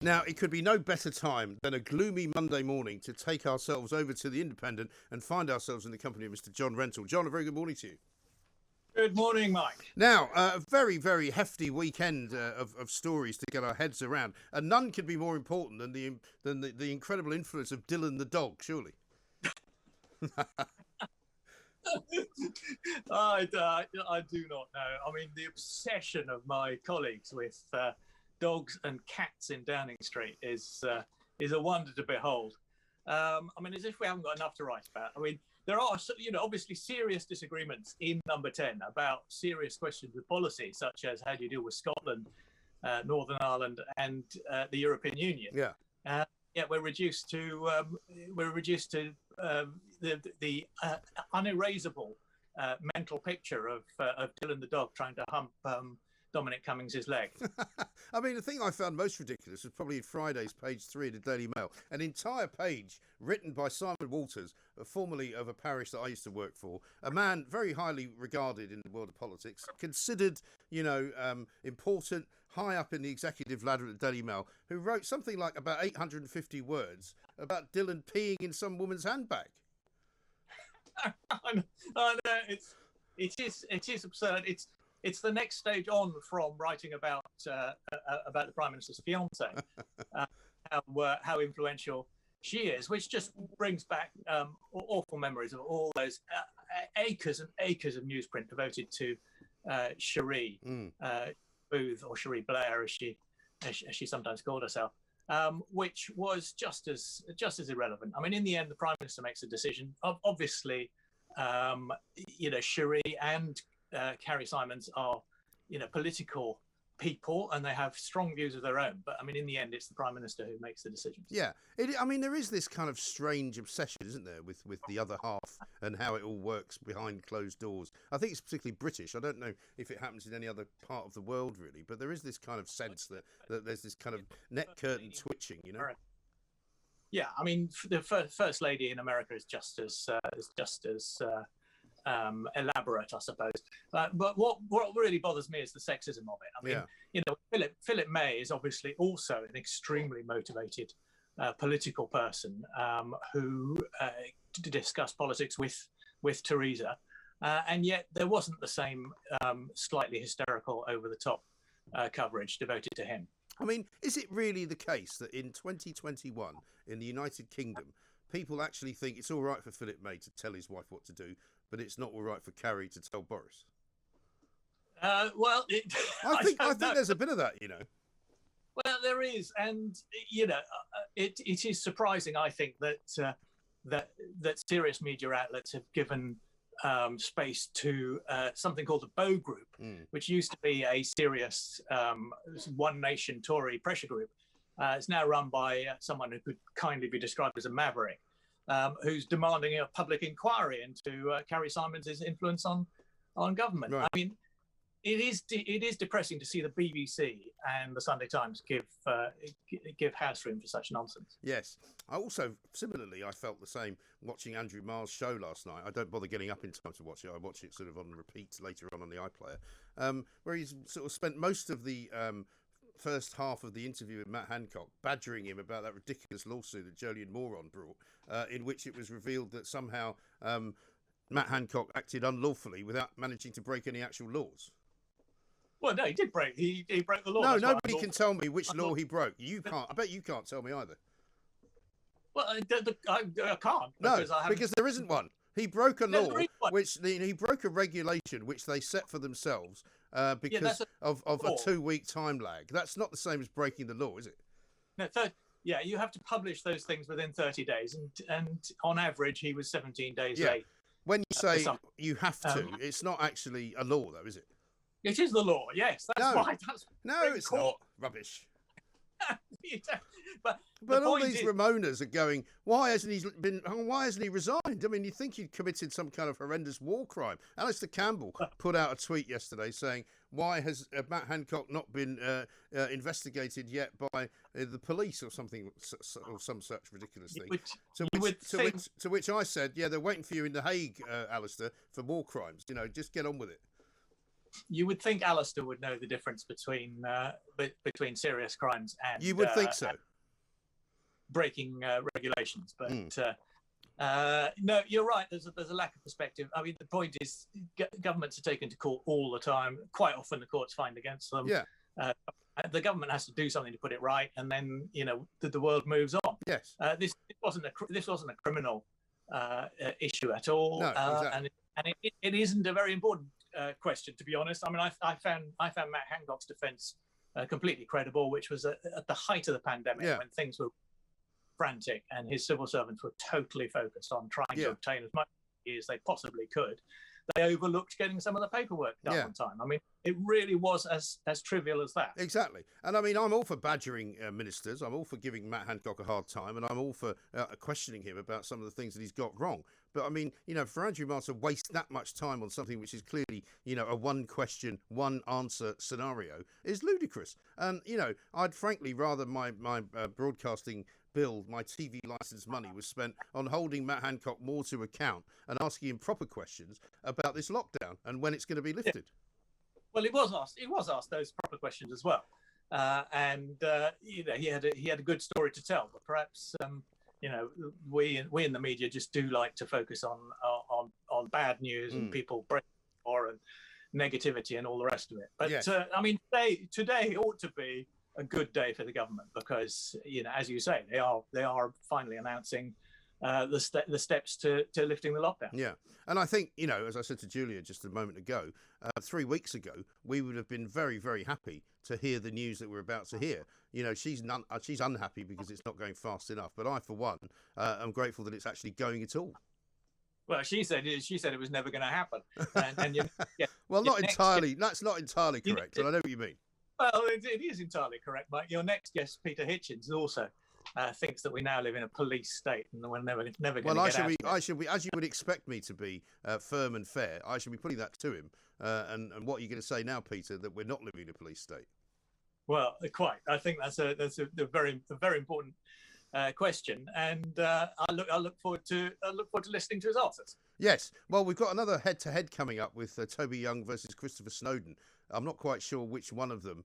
Now, it could be no better time than a gloomy Monday morning to take ourselves over to the Independent and find ourselves in the company of Mr. John Rentoul. John, a very good morning to you. Good morning, Mike. Now, a very, very hefty weekend of stories to get our heads around, and none could be more important than the incredible influence of Dylan the dog, surely. I do not know. I mean, the obsession of my colleagues with dogs and cats in Downing Street is a wonder to behold. I mean, as if we haven't got enough to write about. I mean, there are, obviously serious disagreements in number 10 about serious questions of policy, such as how do you deal with Scotland, Northern Ireland, and the European Union. Yeah. Yet we're reduced to the unerasable mental picture of Dylan the dog trying to hump Dominic Cummings' leg. I mean, the thing I found most ridiculous was probably Friday's page 3 of the Daily Mail, an entire page written by Simon Walters, formerly of a parish that I used to work for, a man very highly regarded in the world of politics, considered, important, high up in the executive ladder at the Daily Mail, who wrote something like about 850 words about Dylan peeing in some woman's handbag. I know, it is absurd. It's the next stage on from writing about the Prime Minister's fiancée, how influential she is, which just brings back awful memories of all those acres and acres of newsprint devoted to Cherie Booth, or Cherie Blair, as she sometimes called herself, which was just as irrelevant. I mean, in the end, the Prime Minister makes a decision. Obviously, Cherie and Carrie Simons are, political people, and they have strong views of their own. But I mean, in the end, it's the Prime Minister who makes the decisions. Yeah, there is this kind of strange obsession, isn't there, with the other half and how it all works behind closed doors. I think it's particularly British. I don't know if it happens in any other part of the world, really, but there is this kind of sense that there's this kind of net curtain twitching, Yeah, I mean, the First Lady in America is just as elaborate, I suppose. But what really bothers me is the sexism of it. I mean, Philip May is obviously also an extremely motivated political person who discussed politics with Theresa, and yet there wasn't the same slightly hysterical, over-the-top coverage devoted to him. I mean, is it really the case that in 2021 in the United Kingdom, people actually think it's all right for Philip May to tell his wife what to do, but it's not all right for Carrie to tell Boris? I think there's a bit of that, Well, there is, and it is surprising, I think, that serious media outlets have given space to something called the Bow Group, which used to be a serious One Nation Tory pressure group. It's now run by someone who could kindly be described as a maverick, who's demanding a public inquiry into Carrie Simons' influence on government. Right. I mean, it is depressing to see the BBC and the Sunday Times give house room for such nonsense. Yes. I also, similarly, I felt the same watching Andrew Marr's show last night. I don't bother getting up in time to watch it. I watch it sort of on repeat later on the iPlayer, where he's sort of spent most of the first half of the interview with Matt Hancock badgering him about that ridiculous lawsuit that Jolyon Moron brought, in which it was revealed that somehow Matt Hancock acted unlawfully without managing to break any actual laws. Well, no, he did break. He broke the law. No, nobody can tell me which law he broke. You can't. I bet you can't tell me either. Well, I can't. Because there isn't one. He broke a law, he broke a regulation which they set for themselves because of a 2-week time lag. That's not the same as breaking the law, is it? No, you have to publish those things within 30 days, and on average, he was 17 days late. When you say you have to, it's not actually a law, though, is it? It is the law, yes. It's not. Rubbish. But all these Ramonas are going, why hasn't he resigned? I mean, you'd think he'd committed some kind of horrendous war crime. Alistair Campbell put out a tweet yesterday saying, why has Matt Hancock not been investigated yet by the police or something, or some such ridiculous thing? To which I said, yeah, they're waiting for you in The Hague, Alistair, for war crimes. Just get on with it. you would think Alistair would know the difference between serious crimes and You would think so. Breaking regulations, but no, you're right. There's a lack of perspective. I mean, the point is, governments are taken to court all the time. Quite often, the courts find against them. Yeah. The government has to do something to put it right, and then the world moves on. Yes. This wasn't a criminal issue at all. No, exactly. And it isn't a very important question, to be honest. I mean, I found Matt Hancock's defence completely credible, which was at the height of the pandemic, when things were frantic, and his civil servants were totally focused on trying to obtain as much as they possibly could. They overlooked getting some of the paperwork done on time. I mean, it really was as trivial as that. Exactly. And I mean, I'm all for badgering ministers. I'm all for giving Matt Hancock a hard time, and I'm all for questioning him about some of the things that he's got wrong. But I mean, for Andrew Marr to waste that much time on something which is clearly, a one question, one answer scenario is ludicrous. And, I'd frankly rather my broadcasting bill, my TV license money was spent on holding Matt Hancock more to account and asking him proper questions about this lockdown and when it's going to be lifted. Yeah. Well, he was asked those proper questions as well, and he had a good story to tell. But perhaps we in the media just do like to focus on bad news and people breaking more and negativity and all the rest of it. But I mean, today ought to be a good day for the government because, as you say, they are finally announcing the steps to lifting the lockdown. Yeah, and I think, as I said to Julia just a moment ago, 3 weeks ago, we would have been very, very happy to hear the news that we're about to hear. She's unhappy because it's not going fast enough, but I, for one, am grateful that it's actually going at all. Well, she said it was never going to happen. Well, not entirely. That's not entirely correct, and I know what you mean. Well, it is entirely correct, Mike. Your next guest, Peter Hitchens, also thinks that we now live in a police state and we're never going to get out of it. I should be, as you would expect me to be, firm and fair. I should be putting that to him. And what are you going to say now, Peter, that we're not living in a police state? Well, quite. I think that's a very important question, and I look forward to listening to his answers. Yes. Well, we've got another head-to-head coming up with Toby Young versus Christopher Snowdon. I'm not quite sure which one of them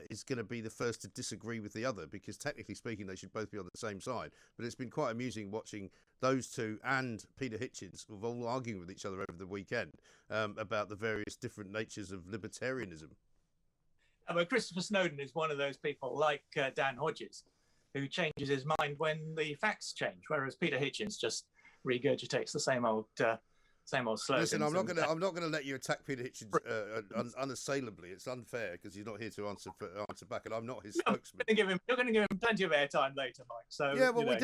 is going to be the first to disagree with the other, because technically speaking, they should both be on the same side. But it's been quite amusing watching those two and Peter Hitchens all arguing with each other over the weekend about the various different natures of libertarianism. But Christopher Snowdon is one of those people like Dan Hodges, who changes his mind when the facts change, whereas Peter Hitchens just regurgitates the same old slogans. Listen, I'm not going to let you attack Peter Hitchens unassailably. It's unfair because he's not here to answer back, and I'm not his spokesman. You're going to give him plenty of airtime later, Mike. So yeah, well, we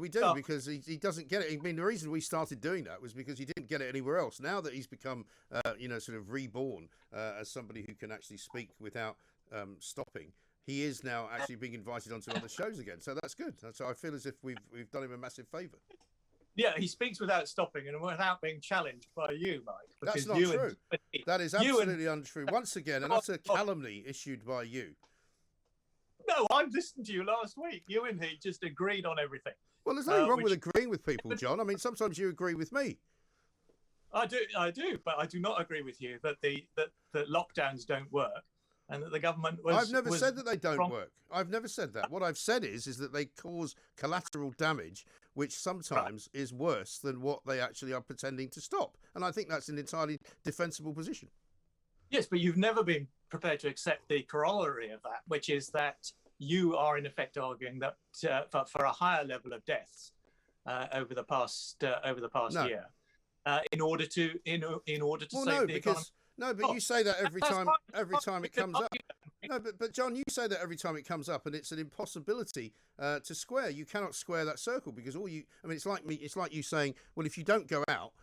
do because he doesn't get it. I mean, the reason we started doing that was because he didn't get it anywhere else. Now that he's become, sort of reborn as somebody who can actually speak without stopping, he is now actually being invited onto other shows again. So that's good. So I feel as if we've done him a massive favour. Yeah, he speaks without stopping and without being challenged by you, Mike. That's not true. That is absolutely untrue. Once again, an utter calumny issued by you. No, I listened to you last week. You and he just agreed on everything. Well, there's nothing wrong with agreeing with people, John. I mean, sometimes you agree with me. I do, but I do not agree with you that that lockdowns don't work. And that the government I've never said that they don't work. I've never said that. What I've said is that they cause collateral damage, which sometimes is worse than what they actually are pretending to stop. And I think that's an entirely defensible position. Yes, but you've never been prepared to accept the corollary of that, which is that you are in effect arguing that for a higher level of deaths over the past year, in order to save the economy. No, but you say that every time it comes up. No, but John, you say that every time it comes up, and it's an impossibility to square. You cannot square that circle because it's like you saying, well, if you don't go out,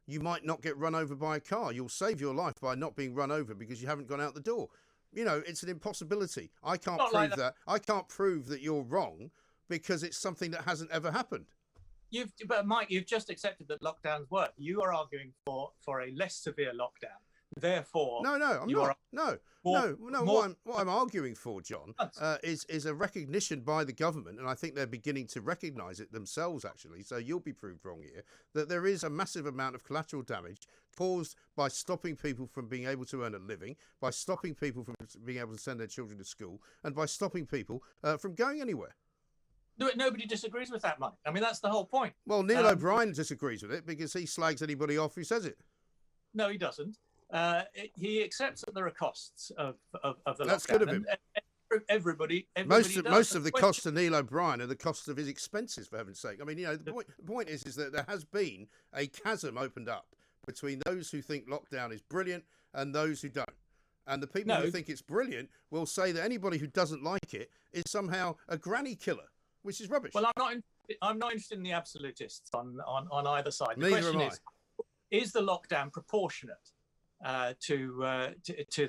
you might not get run over by a car. You'll save your life by not being run over because you haven't gone out the door. It's an impossibility. I can't prove that. I can't prove that you're wrong because it's something that hasn't ever happened. But Mike, you've just accepted that lockdowns work. You are arguing for a less severe lockdown Therefore, No, I'm you not. are No. more. What I'm arguing for, John, is a recognition by the government, and I think they're beginning to recognise it themselves, actually. So you'll be proved wrong here, that there is a massive amount of collateral damage caused by stopping people from being able to earn a living, by stopping people from being able to send their children to school, and by stopping people from going anywhere. Nobody disagrees with that, Mike. I mean, that's the whole point. Well, Neil O'Brien disagrees with it because he slags anybody off who says it. No, he doesn't. He accepts that there are costs of the That's lockdown. good of him. Everybody Most does. of the costs to Neil O'Brien are the costs of his expenses, for heaven's sake. I mean, the point is that there has been a chasm opened up between those who think lockdown is brilliant and those who don't. And the people who think it's brilliant will say that anybody who doesn't like it is somehow a granny killer, which is rubbish. Well, I'm not interested in the absolutists on either side. The Neither question am is the lockdown proportionate to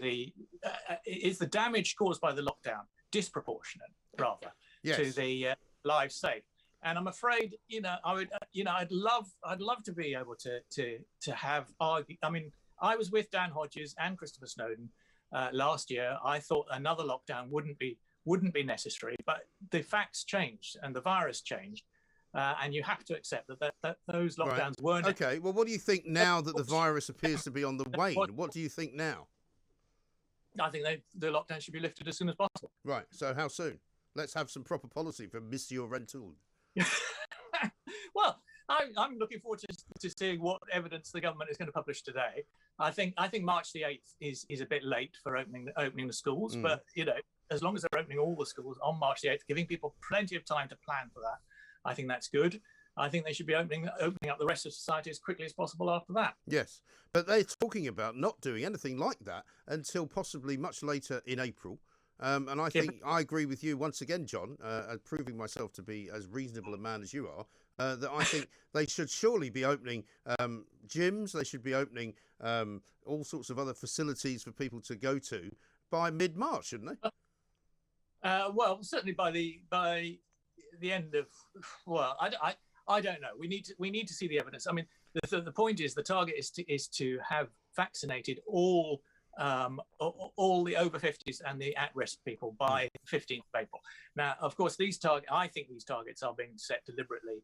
the is the damage caused by the lockdown disproportionate rather to the lives saved? And I'm afraid, I'd love to be able to have argue. I mean, I was with Dan Hodges and Christopher Snowden last year. I thought another lockdown wouldn't be necessary, but the facts changed and the virus changed. And you have to accept that those lockdowns weren't. Okay, well, what do you think now that the virus appears to be on the wane? What do you think now? I think the lockdown should be lifted as soon as possible. Right, so how soon? Let's have some proper policy from Monsieur Rentoul. Well, I'm looking forward to seeing what evidence the government is going to publish today. I think March the 8th is a bit late for opening the schools, but as long as they're opening all the schools on March the 8th, giving people plenty of time to plan for that, I think that's good. I think they should be opening up the rest of society as quickly as possible after that. Yes, but they're talking about not doing anything like that until possibly much later in April. And I think I agree with you once again, John, proving myself to be as reasonable a man as you are, that I think they should surely be opening gyms. They should be opening all sorts of other facilities for people to go to by mid-March, shouldn't they? Well, certainly by the end of, well, I don't know. We need to see the evidence. I mean, the point is the target is to have vaccinated all the over 50s and the at-risk people by 15th of April. Now, of course, I think these targets are being set deliberately,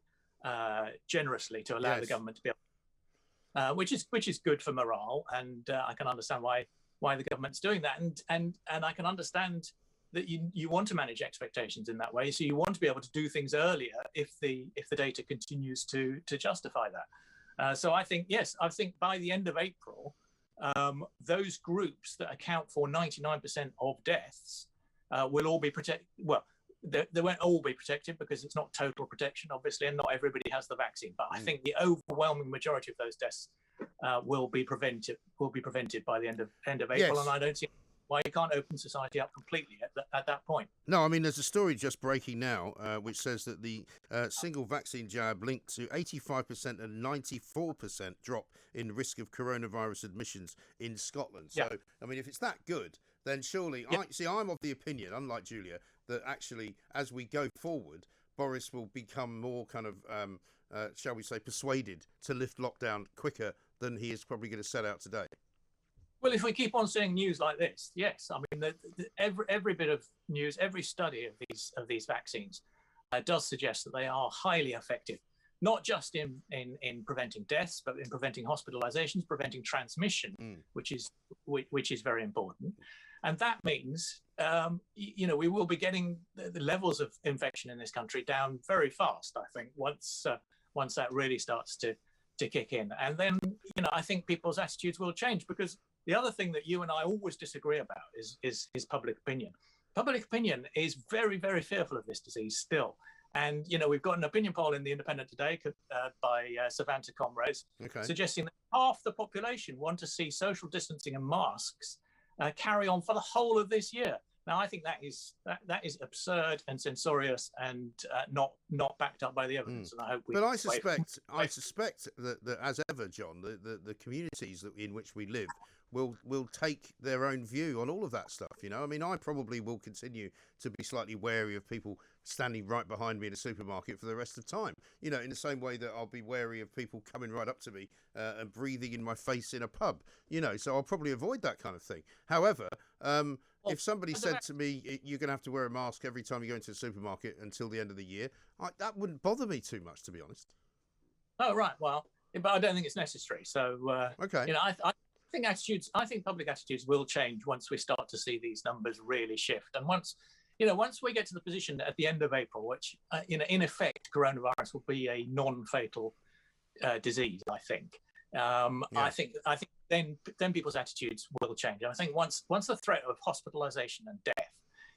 generously to allow the government to be able, which is good for morale, and I can understand why the government's doing that, and I can understand that you want to manage expectations in that way. So you want to be able to do things earlier if the data continues to justify that. So I think by the end of April, those groups that account for 99% of deaths will all be protected. Well, they won't all be protected because it's not total protection, obviously, and not everybody has the vaccine. But I think the overwhelming majority of those deaths will be prevented by the end of April, and I don't see why you can't open society up completely at that point. No, I mean, there's a story just breaking now which says that the single vaccine jab linked to 85% and 94% drop in risk of coronavirus admissions in Scotland. So, I mean, if it's that good, then surely, I'm of the opinion, unlike Julia, that actually, as we go forward, Boris will become more kind of, shall we say, persuaded to lift lockdown quicker than he is probably going to set out today. Well, if we keep on seeing news like this, yes. I mean, every bit of news, every study of these vaccines does suggest that they are highly effective, not just in preventing deaths, but in preventing hospitalizations, preventing transmission, which is very important. And that means, we will be getting the levels of infection in this country down very fast, I think, once that really starts to kick in. And then, I think people's attitudes will change, because the other thing that you and I always disagree about is public opinion. Public opinion is very, very fearful of this disease still. And, we've got an opinion poll in The Independent today by Savanta Comrades suggesting that half the population want to see social distancing and masks carry on for the whole of this year. Now, I think that is absurd and censorious and not backed up by the evidence. And I hope we. But I suspect that as ever, John, the communities in which we live will take their own view on all of that stuff. You know, I mean, I probably will continue to be slightly wary of people standing right behind me in a supermarket for the rest of time. You know, in the same way that I'll be wary of people coming right up to me and breathing in my face in a pub. You know, so I'll probably avoid that kind of thing. However, if somebody said to me, you're going to have to wear a mask every time you go into the supermarket until the end of the year, that wouldn't bother me too much, to be honest. Oh, right. Well, but I don't think it's necessary. So, okay. You know, I think public attitudes will change once we start to see these numbers really shift. And once we get to the position at the end of April, which, in effect, coronavirus will be a non-fatal disease, I think. I think then people's attitudes will change. And I think once the threat of hospitalisation and death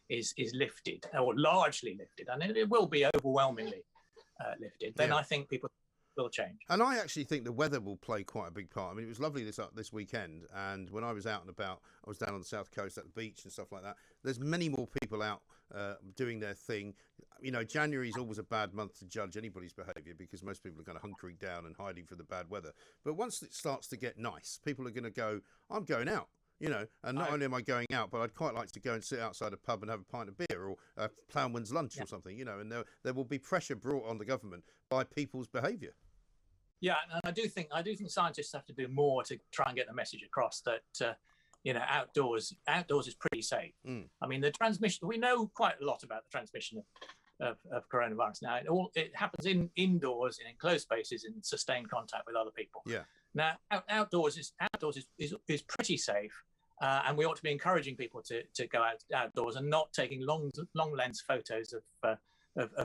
is lifted, or largely lifted, and it will be overwhelmingly lifted, then I think people will change. And I actually think the weather will play quite a big part. I mean, it was lovely this weekend, and when I was out and about, I was down on the south coast at the beach and stuff like that. There's many more people out doing their thing. You know, January is always a bad month to judge anybody's behaviour because most people are kind of hunkering down and hiding from the bad weather. But once it starts to get nice, people are going to go, I'm going out. You know, and not only am I going out, but I'd quite like to go and sit outside a pub and have a pint of beer or a ploughman's lunch or something, you know, and there will be pressure brought on the government by people's behaviour. Yeah, and I do think scientists have to do more to try and get the message across that, outdoors is pretty safe. I mean, the transmission, we know quite a lot about the transmission of coronavirus now. It happens indoors, in enclosed spaces, in sustained contact with other people. Yeah. Now, outdoors is pretty safe. And we ought to be encouraging people to go outdoors and not taking long lens photos of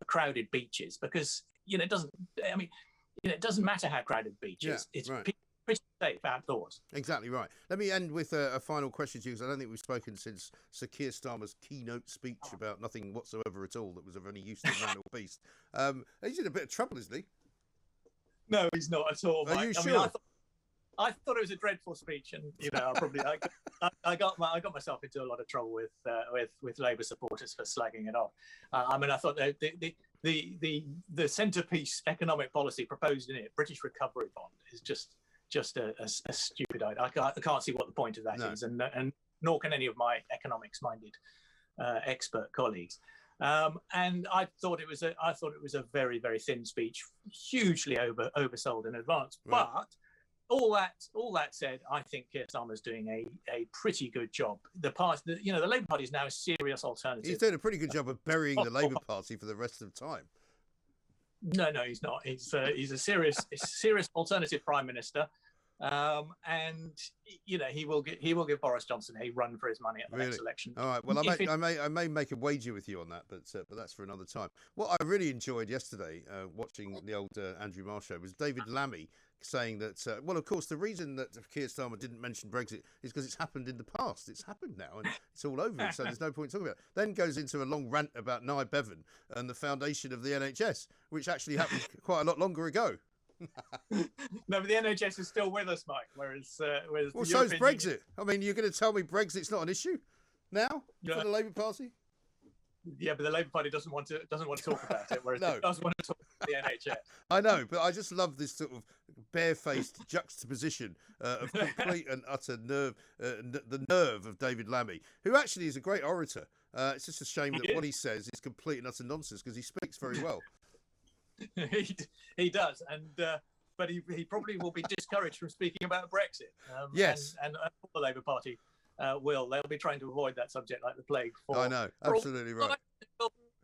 crowded beaches, because it doesn't matter how crowded the beach is. It's right. Pretty safe outdoors. Exactly right. Let me end with a final question to you, because I don't think we've spoken since Sir Keir Starmer's keynote speech about nothing whatsoever at all that was of any use to man or beast. He's in a bit of trouble, isn't he? No, he's not at all. Are you sure? I thought it was a dreadful speech, and I got myself into a lot of trouble with Labour supporters for slagging it off. I thought the centrepiece economic policy proposed in it, British Recovery Bond, is just a stupid idea. I can't see what the point of that is, and nor can any of my economics-minded expert colleagues. And I thought it was a very, very thin speech, hugely oversold in advance, right. But. All that said, I think Keir Starmer's doing a pretty good job. The Labour Party is now a serious alternative. He's doing a pretty good job of burying the Labour Party for the rest of the time. No, he's not. He's a serious alternative Prime Minister, and he will give Boris Johnson a run for his money at the next election. All right. Well, I may make a wager with you on that, but that's for another time. What I really enjoyed yesterday, watching the old Andrew Marr show, was David Lammy saying that, well, of course, the reason that Keir Starmer didn't mention Brexit is because it's happened in the past. It's happened now, and it's all over, so there's no point talking about it. Then goes into a long rant about Nye Bevan and the foundation of the NHS, which actually happened quite a lot longer ago. No, but the NHS is still with us, Mike, whereas well, so's Brexit. I mean, you're going to tell me Brexit's not an issue now for the Labour Party? Yeah, but the Labour Party doesn't want to talk about it, whereas it does want to talk about the NHS. I know, but I just love this sort of barefaced juxtaposition of complete and utter the nerve of David Lammy, who actually is a great orator. It's just a shame that what he says is complete and utter nonsense, because he speaks very well. He does, but he probably will be discouraged from speaking about Brexit. Yes, and the Labour Party they'll be trying to avoid that subject like the plague. I know, absolutely right.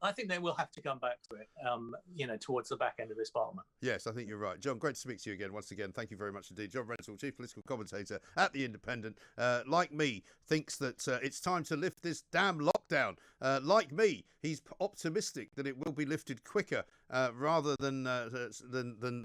I think they will have to come back to it, towards the back end of this Parliament. Yes, I think you're right. John, great to speak to you again. Once again, thank you very much indeed. John Rentoul, Chief Political Commentator at The Independent, like me, thinks that it's time to lift this damn lockdown. Like me, he's optimistic that it will be lifted quicker rather than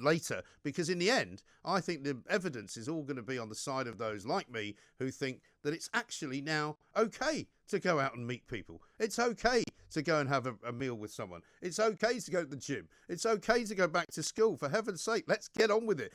later, because in the end, I think the evidence is all going to be on the side of those like me who think that it's actually now okay to go out and meet people. It's okay to go and have a meal with someone. It's okay to go to the gym. It's okay to go back to school. For heaven's sake, let's get on with it.